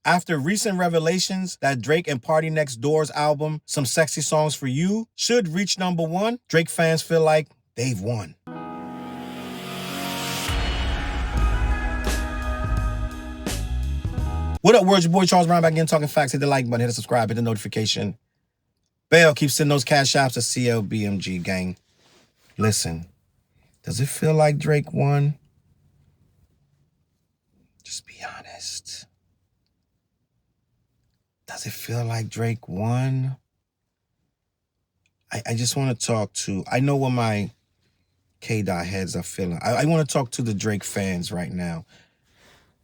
After recent revelations that Drake and PartyNextDoor's album, Some Sexy Songs for You, should reach #1, Drake fans feel like they've won. What up, world? Your boy Challz Brown back again, talking facts. Hit the like button, hit the subscribe, hit the notification bell. Keep sending those Cashaps to CLBMG, gang. Listen, does it feel like Drake won? Just be honest. Does it feel like Drake won? I just want to talk to, I know what my K-Dot heads are feeling. I want to talk to the Drake fans right now.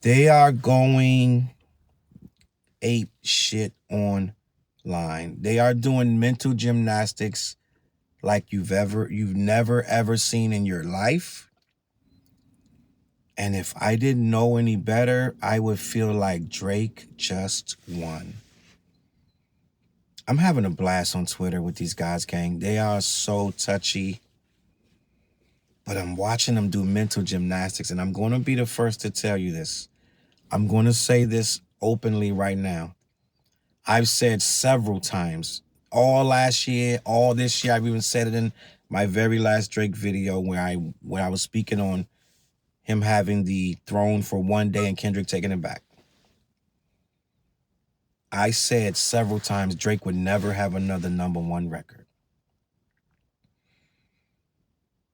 They are going ape shit online. They are doing mental gymnastics like you've never ever seen in your life. And if I didn't know any better, I would feel like Drake just won. I'm having a blast on Twitter with these guys, gang. They are so touchy. But I'm watching them do mental gymnastics, and I'm going to be the first to tell you this. I'm going to say this openly right now. I've said several times, all last year, all this year, I've even said it in my very last Drake video where I was speaking on him having the throne for one day and Kendrick taking it back. I said several times Drake would never have another #1 record.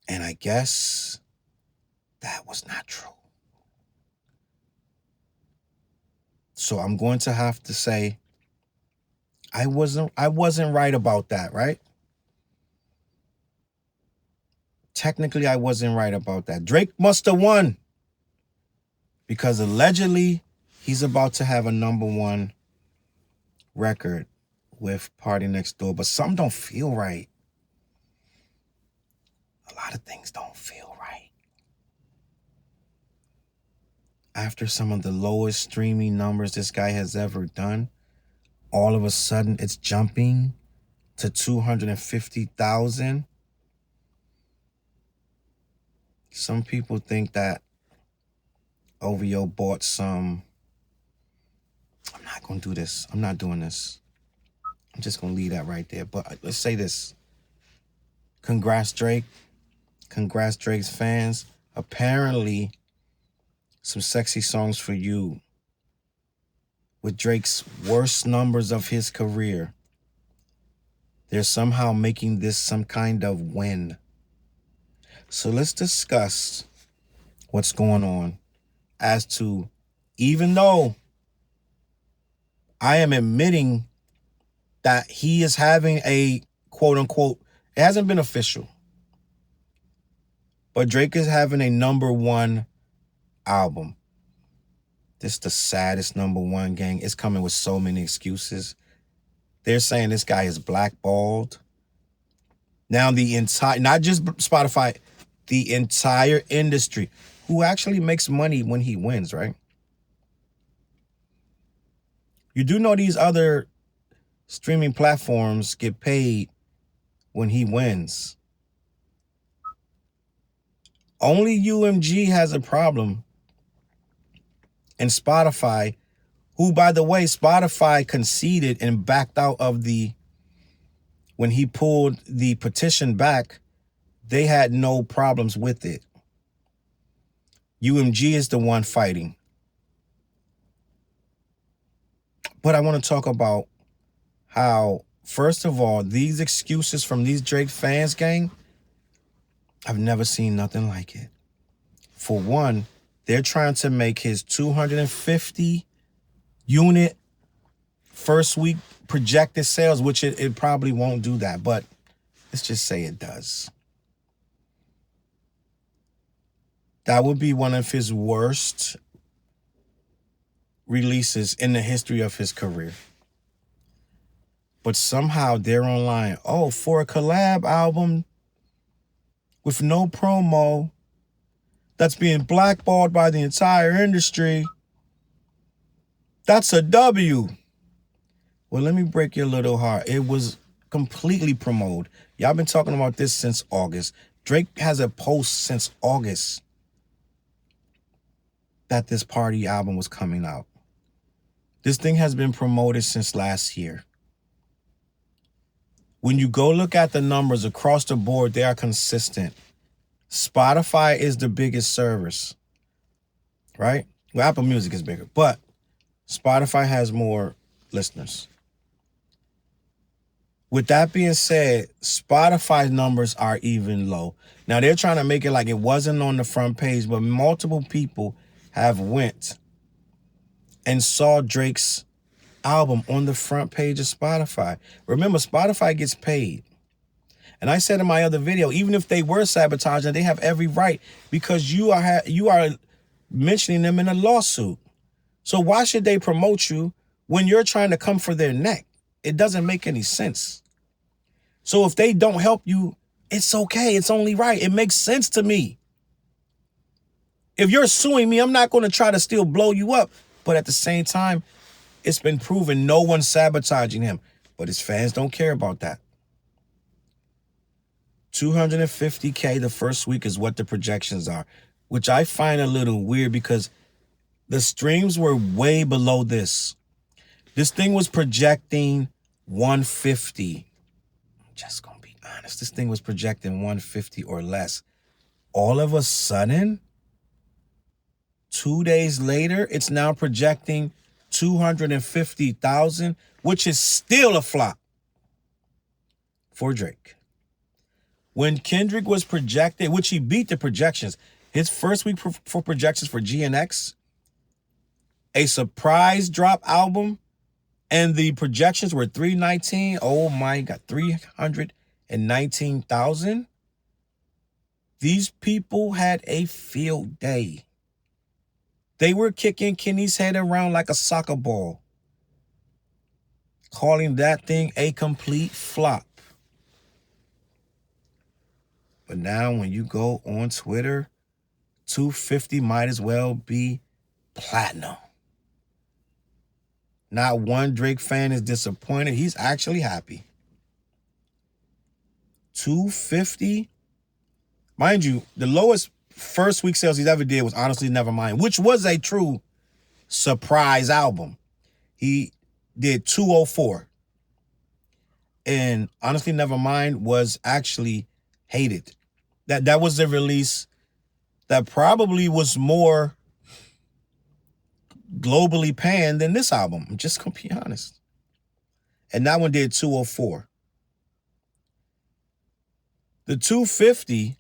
And I guess that was not true. So I'm going to have to say I wasn't right about that, right? Technically, I wasn't right about that. Drake must have won because allegedly he's about to have a #1 record with PartyNextDoor, but something don't feel right. A lot of things don't feel right. After some of the lowest streaming numbers this guy has ever done, all of a sudden it's jumping to 250,000. Some people think that OVO bought some. I'm not going to do this. I'm not doing this. I'm just going to leave that right there. But let's say this. Congrats, Drake. Congrats, Drake's fans. Apparently, Some Sexy Songs for You, with Drake's worst numbers of his career, they're somehow making this some kind of win. So let's discuss what's going on as to, even though I am admitting that he is having a quote unquote, it hasn't been official, but Drake is having a #1 album. This is the saddest #1, gang. It's coming with so many excuses. They're saying this guy is blackballed. Now the entire, not just Spotify, the entire industry, who actually makes money when he wins, right? You do know these other streaming platforms get paid when he wins. Only UMG has a problem. And Spotify, who, by the way, Spotify conceded and backed out of when he pulled the petition back, they had no problems with it. UMG is the one fighting. But I want to talk about how, first of all, these excuses from these Drake fans, gang, I've never seen nothing like it. For one, they're trying to make his 250 unit first week projected sales, which it probably won't do that, but let's just say it does. That would be one of his worst releases in the history of his career. But somehow they're online. Oh, for a collab album with no promo that's being blackballed by the entire industry, that's a W. Well, let me break your little heart. It was completely promoted. Y'all been talking about this since August. Drake has a post since August that this Party album was coming out. This thing has been promoted since last year. When you go look at the numbers across the board, they are consistent. Spotify is the biggest service, right? Well, Apple Music is bigger, but Spotify has more listeners. With that being said, Spotify numbers are even low. Now, they're trying to make it like it wasn't on the front page, but multiple people have went and saw Drake's album on the front page of Spotify. Remember, Spotify gets paid. And I said in my other video, even if they were sabotaging, they have every right because you are mentioning them in a lawsuit. So why should they promote you when you're trying to come for their neck? It doesn't make any sense. So if they don't help you, it's okay. It's only right. It makes sense to me. If you're suing me, I'm not going to try to still blow you up. But at the same time, it's been proven no one's sabotaging him. But his fans don't care about that. 250K the first week is what the projections are, which I find a little weird because the streams were way below this. This thing was projecting 150. I'm just going to be honest. This thing was projecting 150 or less. All of a sudden, 2 days later, it's now projecting 250,000, which is still a flop for Drake. When Kendrick was projected, which he beat the projections, his first week for projections for GNX, a surprise drop album, and the projections were 319. Oh my God, 319,000. These people had a field day. They were kicking Kenny's head around like a soccer ball, calling that thing a complete flop. But now when you go on Twitter, 250 might as well be platinum. Not one Drake fan is disappointed. He's actually happy. 250. Mind you, the lowest first week sales he's ever did was Honestly Nevermind, which was a true surprise album. He did 204. And Honestly Nevermind was actually hated. That was the release that probably was more globally panned than this album. I'm just going to be honest. And that one did 204. The 250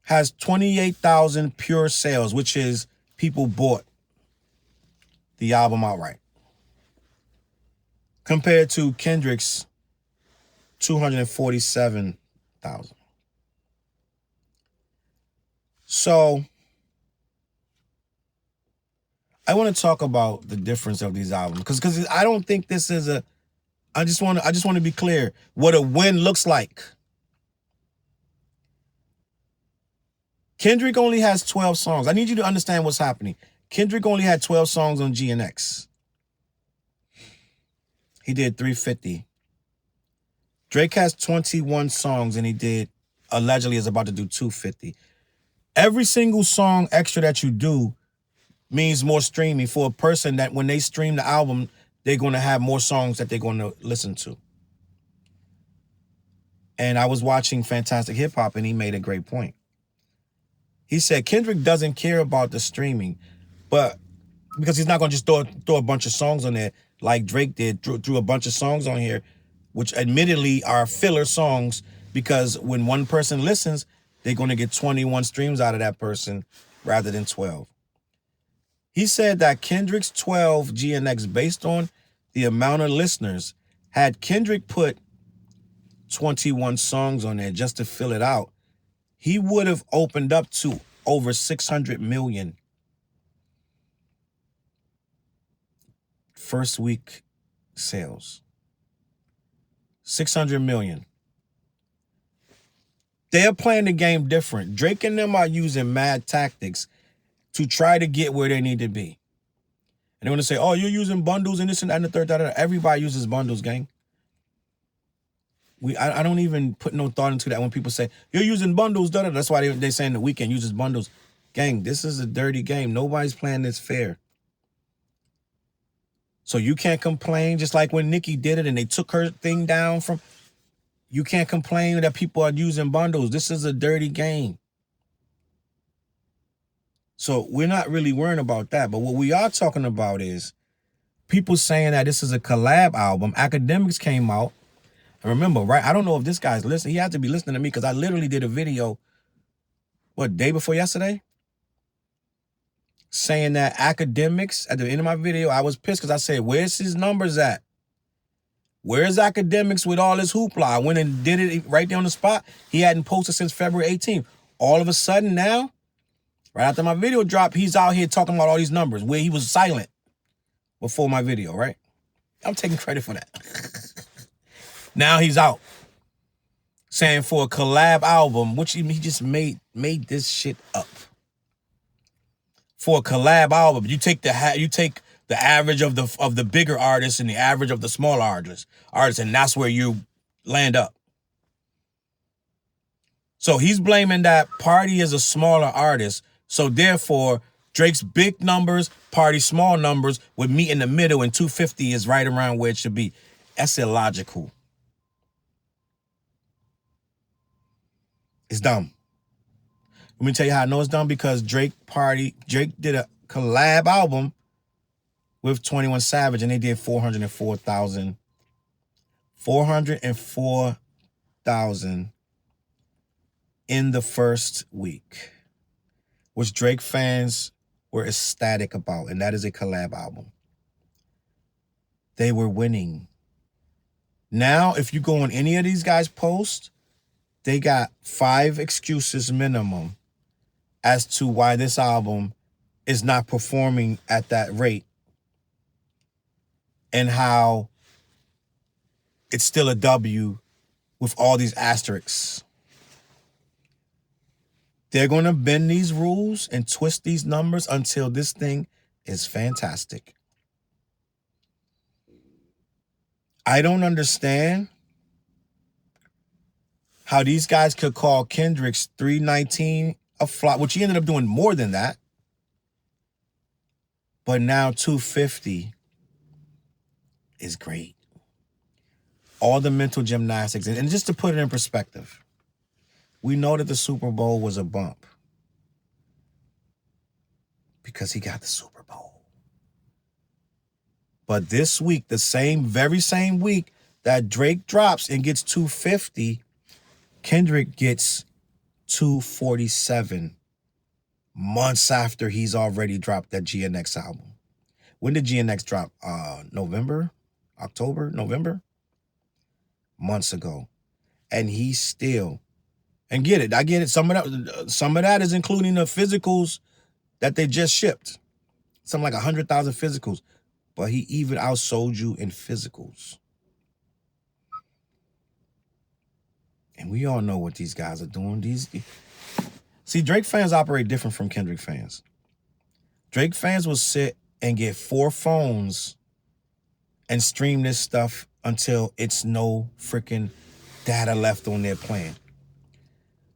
has 28,000 pure sales, which is people bought the album outright. Compared to Kendrick's 247,000. So I want to talk about the difference of these albums because I don't think this is a. I just want to be clear what a win looks like. Kendrick only has 12 songs. I need you to understand what's happening. Kendrick only had 12 songs on GNX. He did 350. Drake has 21 songs and he did, allegedly is about to do 250. Every single song extra that you do means more streaming for a person that when they stream the album, they're going to have more songs that they're going to listen to. And I was watching Fantastic Hip Hop and he made a great point. He said Kendrick doesn't care about the streaming, but because he's not going to just throw a bunch of songs on there like Drake did, threw a bunch of songs on here, which admittedly are filler songs because when one person listens, they're going to get 21 streams out of that person rather than 12. He said that Kendrick's 12 GNX, based on the amount of listeners, had Kendrick put 21 songs on there just to fill it out, he would have opened up to over 600 million first week sales. 600 million. They're playing the game different. Drake and them are using mad tactics to try to get where they need to be. And they're going to say, oh, you're using bundles and this and that and the third. Everybody uses bundles, gang. I don't even put no thought into that when people say, you're using bundles. That's why they're saying The Weeknd uses bundles. Gang, this is a dirty game. Nobody's playing this fair. So you can't complain, just like when Nicki did it and they took her thing down from, you can't complain that people are using bundles. This is a dirty game. So we're not really worrying about that. But what we are talking about is people saying that this is a collab album. Academics came out. And remember, right? I don't know if this guy's listening. He had to be listening to me because I literally did a video, day before yesterday? Saying that Academics, at the end of my video, I was pissed because I said, where's his numbers at? Where's Academics with all this hoopla? I went and did it right there on the spot. He hadn't posted since February 18th. All of a sudden now, right after my video dropped, he's out here talking about all these numbers where he was silent before my video, right? I'm taking credit for that. Now he's out saying for a collab album, which he just made this shit up. For a collab album, you take the average of the bigger artists and the average of the smaller artists, and that's where you land up. So he's blaming that Party is a smaller artist, so therefore Drake's big numbers, Party small numbers would meet in the middle, and 250 is right around where it should be. That's illogical. It's dumb. Let me tell you how I know it's dumb, because Drake did a collab album with 21 Savage, and they did 404,000 in the first week, which Drake fans were ecstatic about, and that is a collab album. They were winning. Now, if you go on any of these guys' posts, they got 5 excuses minimum as to why this album is not performing at that rate and how it's still a W with all these asterisks. They're going to bend these rules and twist these numbers until this thing is fantastic. I don't understand how these guys could call Kendrick's 319 a flop, which he ended up doing more than that. But now 250 is great. All the mental gymnastics. And just to put it in perspective, we know that the Super Bowl was a bump because he got the Super Bowl. But this week, the very same week that Drake drops and gets 250, Kendrick gets 247 months after he's already dropped that GNX album. When did GNX drop? November? October? November? Months ago. And he's still, and get it, I get it, some of that is including the physicals that they just shipped. Something like 100,000 physicals. But he even outsold you in physicals. And we all know what these guys are doing. See, Drake fans operate different from Kendrick fans. Drake fans will sit and get 4 phones and stream this stuff until it's no freaking data left on their plan.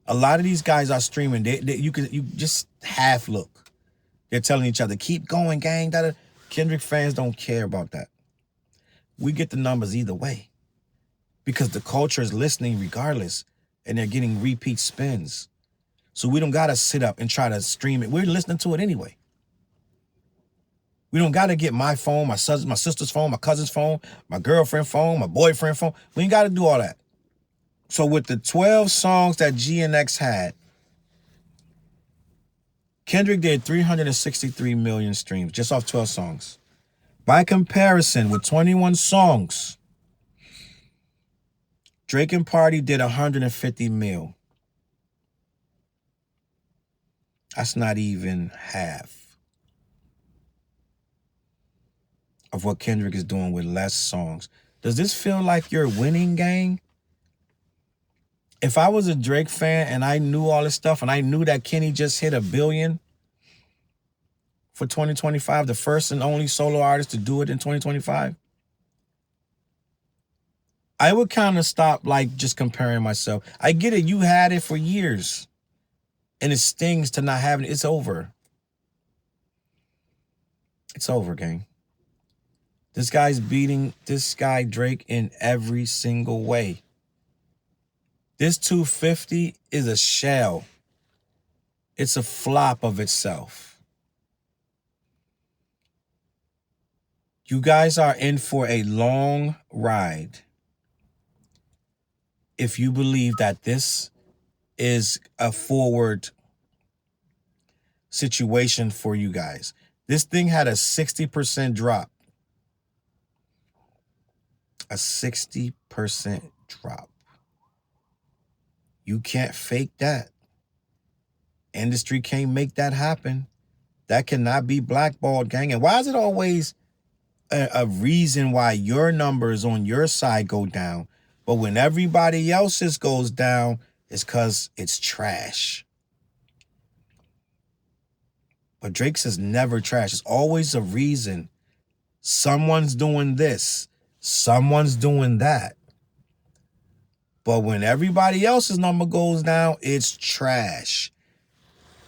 A lot of these guys are streaming. You just half look. They're telling each other, keep going, gang. Kendrick fans don't care about that. We get the numbers either way, because the culture is listening regardless, and they're getting repeat spins. So we don't got to sit up and try to stream it. We're listening to it anyway. We don't got to get my phone, my sister's phone, my cousin's phone, my girlfriend's phone, my boyfriend's phone. We ain't got to do all that. So with the 12 songs that GNX had, Kendrick did 363 million streams just off 12 songs. By comparison, with 21 songs, Drake and Party did 150 mil. That's not even half of what Kendrick is doing with less songs. Does this feel like you're winning, gang? If I was a Drake fan and I knew all this stuff and I knew that Kenny just hit 1 billion for 2025, the first and only solo artist to do it in 2025, I would kind of stop just comparing myself. I get it. You had it for years. And it stings to not having it. It's over. It's over, gang. This guy's beating this guy Drake in every single way. This 250 is a shell. It's a flop of itself. You guys are in for a long ride if you believe that this is a forward situation for you guys. This thing had a 60% drop. A 60% drop. You can't fake that. Industry can't make that happen. That cannot be blackballed, gang. And why is it always a reason why your numbers on your side go down, but when everybody else's goes down, it's because it's trash? But Drake's is never trash. It's always a reason. Someone's doing this. Someone's doing that. But when everybody else's number goes down, it's trash.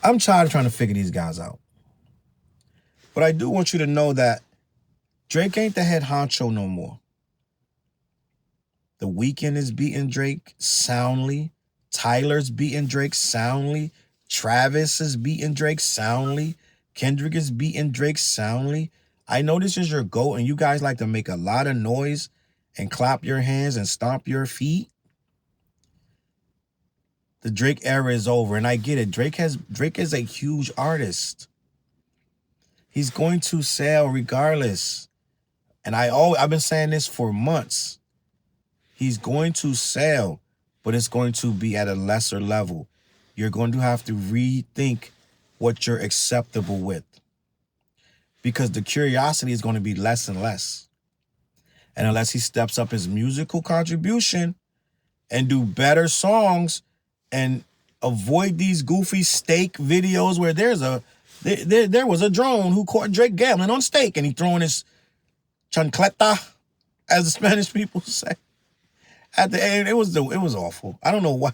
I'm tired of trying to figure these guys out. But I do want you to know that Drake ain't the head honcho no more. The Weeknd is beating Drake soundly. Tyler's beating Drake soundly. Travis is beating Drake soundly. Kendrick is beating Drake soundly. I know this is your goal, and you guys like to make a lot of noise and clap your hands and stomp your feet. The Drake era is over, and I get it. Drake is a huge artist. He's going to sell regardless. And I've been saying this for months. He's going to sell, but it's going to be at a lesser level. You're going to have to rethink what you're acceptable with, because the curiosity is going to be less and less. And unless he steps up his musical contribution and do better songs and avoid these goofy steak videos where there was a drone who caught Drake gambling on steak and he throwing his chancleta, as the Spanish people say. At the end, it was awful. I don't know why.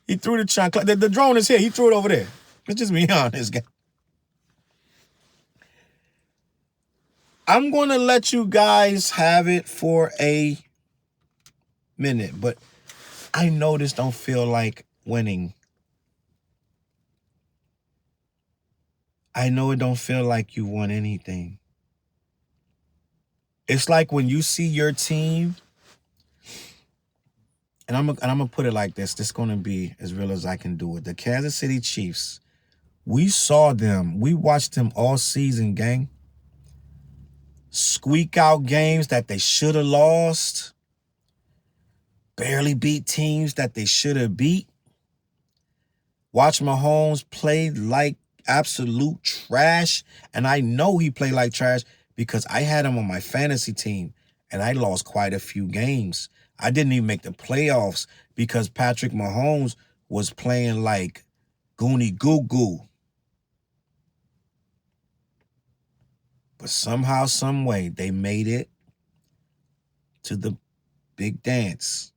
He threw the chancleta. The drone is here. He threw it over there. Let's just be honest, guy. I'm going to let you guys have it for a minute, but I know this don't feel like winning. I know it don't feel like you won anything. It's like when you see your team, and I'm gonna put it like this. This is gonna be as real as I can do it. The Kansas City Chiefs, we saw them. We watched them all season, gang. Squeak out games that they should have lost. Barely beat teams that they should have beat. Watch Mahomes play like absolute trash. And I know he played like trash because I had him on my fantasy team and I lost quite a few games. I didn't even make the playoffs because Patrick Mahomes was playing like Goonie Goo Goo. But somehow, some way, they made it to the big dance.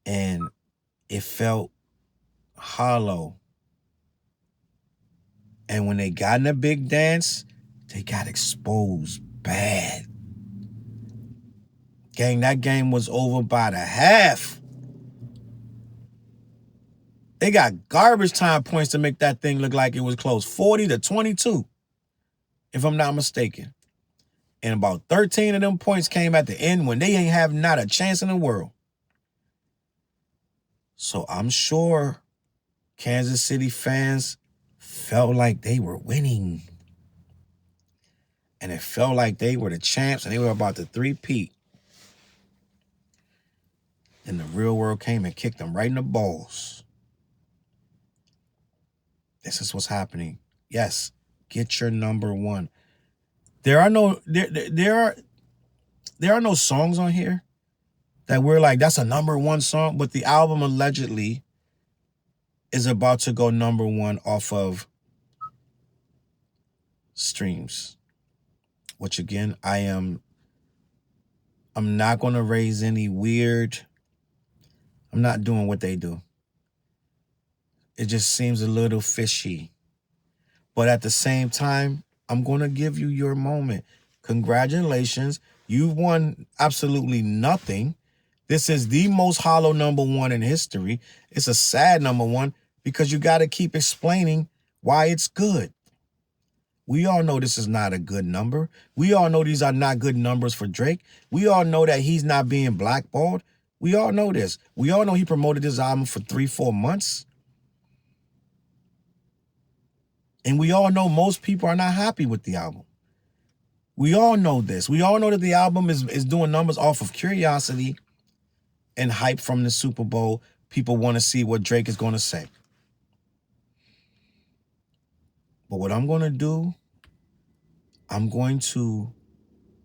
And it felt hollow. And when they got in the big dance, they got exposed bad. Gang, that game was over by the half. They got garbage time points to make that thing look like it was close. 40-22, if I'm not mistaken. And about 13 of them points came at the end when they ain't have not a chance in the world. So I'm sure Kansas City fans felt like they were winning. And it felt like they were the champs and they were about to three-peat. Then the real world came and kicked them right in the balls. This is what's happening. Yes, get your number one. There are no songs on here that we're like, that's a number one song, but the album allegedly is about to go number one off of streams. Which again, I'm not going to raise any weird. I'm not doing what they do. It just seems a little fishy. But at the same time, I'm going to give you your moment Congratulations. You've won absolutely nothing. This is the most hollow #1 in history. It's a sad #1 because you got to keep explaining why it's good. We all know this is not a good number. We all know these are not good numbers for Drake. We all know that he's not being blackballed. We all know this. We all know he promoted this album for 3-4 months. And we all know most people are not happy with the album. We all know this. We all know that the album is doing numbers off of curiosity and hype from the Super Bowl. People want to see what Drake is going to say. But what I'm going to do, I'm going to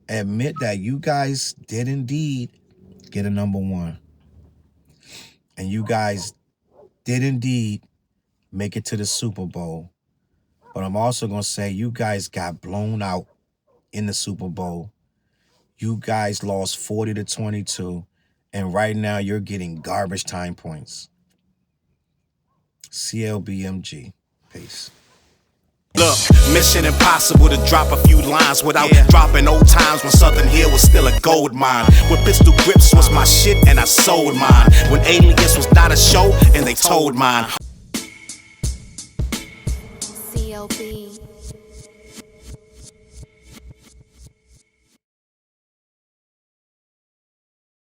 admit that you guys did indeed get a #1. And you guys did indeed make it to the Super Bowl. But I'm also going to say you guys got blown out in the Super Bowl. You guys lost 40-22. And right now you're getting garbage time points. CLBMG. Peace. Look, mission impossible to drop a few lines without dropping old times when Southern Hill was still a gold mine. When pistol grips was my shit and I sold mine. When Alias was not a show and they told mine. CLB.